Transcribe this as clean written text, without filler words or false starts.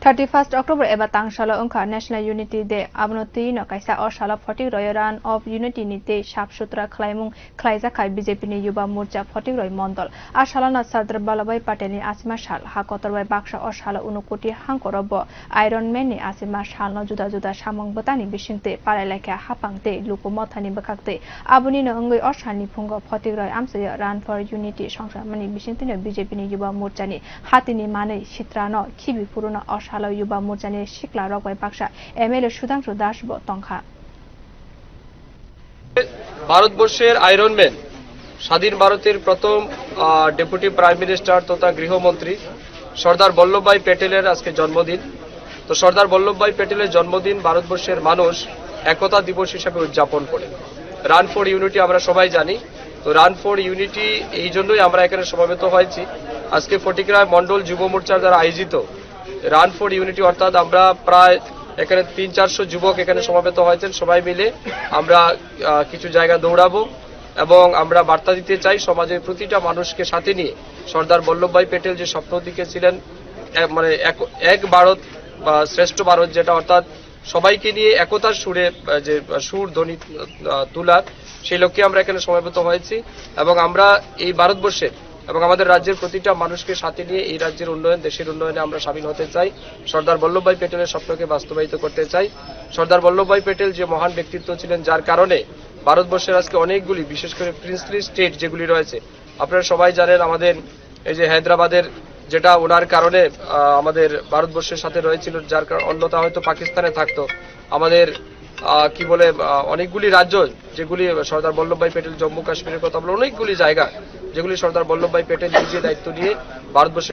31 October eba tangshala ongkha National Unity Day abnoti no kaisa oshala 40 roy run of unity ni te sapsutra khlaimung khlaijakhai BJP ni yuba morcha 40 roy mondol ashalana Sardar Vallabhbhai Patel ni asima sal hakotorbai baksa oshala 19 koti hangkorobo Iron Man ni asima sal no juda juda samung botani bisingte parailakha hapangte lukomothani bakakte abuni no ongoi oshalni phungo 40 roy amsaya run for unity songsamani bisingte no BJP ni yuba morcha ni hatini manei sitrano khibi puruna Halo Yuba Morchani Shikla Rogbai Paksha MLA Sudhanshu Das bo tongkha ভারতবর্ষের iron man স্বাধীন ভারতের প্রথম deputy prime minister তথা গৃহমন্ত্রী সর্দার বল্লভভাই প্যাটেলের আজকে জন্মদিন। তো সর্দার বল্লভভাই প্যাটেলের জন্মদিন ভারতবর্ষের মানুষ একতা দিবস হিসেবে উদযাপন করে। রান ফর ইউনিটি আমরা সবাই জানি। তো রান ফর ইউনিটি এই জন্যই আমরা এখানে সমবেত হয়েছি। আজকে ফটিকরা মন্ডল যুব মোর্চার দ্বারা আয়োজিত রান ফর ইউনিটি অর্থাৎ আমরা প্রায় এখানে 300-400 যুবক এখানে সমবেত হয়েছেন। সবাই মিলে আমরা কিছু জায়গা দৌড়াবো এবং আমরা বার্তা দিতে চাই সমাজের প্রতিটা মানুষকে সাথে নিয়ে সর্দার বল্লভভাই প্যাটেল যে স্বপ্ন দেখেছিলেন মানে এক ভারত বা শ্রেষ্ঠ ভারত, যেটা অর্থাৎ সবাইকে নিয়ে একতার সুরে যে সুর ধ্বনি তোলা, সেই লক্ষ্যে আমরা এখানে সমবেত হয়েছি এবং আমরা এই ভারতবর্ষের এবং আমাদের রাজ্যের প্রতিটা মানুষকে সাথে নিয়ে এই রাজ্যের উন্নয়ন দেশের উন্নয়নে আমরা সামিল হতে চাই। সর্দার বল্লভভাই প্যাটেলের স্বপ্নকে বাস্তবায়িত করতে চাই। সর্দার বল্লভভাই প্যাটেল যে মহান ব্যক্তিত্ব ছিলেন, যার কারণে ভারতবর্ষের আজকে অনেকগুলি বিশেষ করে প্রিন্সলি স্টেট যেগুলি রয়েছে, আপনারা সবাই জানেন আমাদের এই যে হায়দ্রাবাদের যেটা ওনার কারণে আমাদের ভারতবর্ষের সাথে রয়েছিল, যার কারণে অন্যতা হয়তো পাকিস্তানে থাকতো। আমাদের কি বলে অনেকগুলি রাজ্য যেগুলি সর্দার বল্লভভাই প্যাটেল, জম্মু কাশ্মীরের কথা বলে অনেকগুলি জায়গা যেগুলি সর্দার বল্লভভাই প্যাটেল নিজে দায়িত্ব নিয়ে ভারতবর্ষে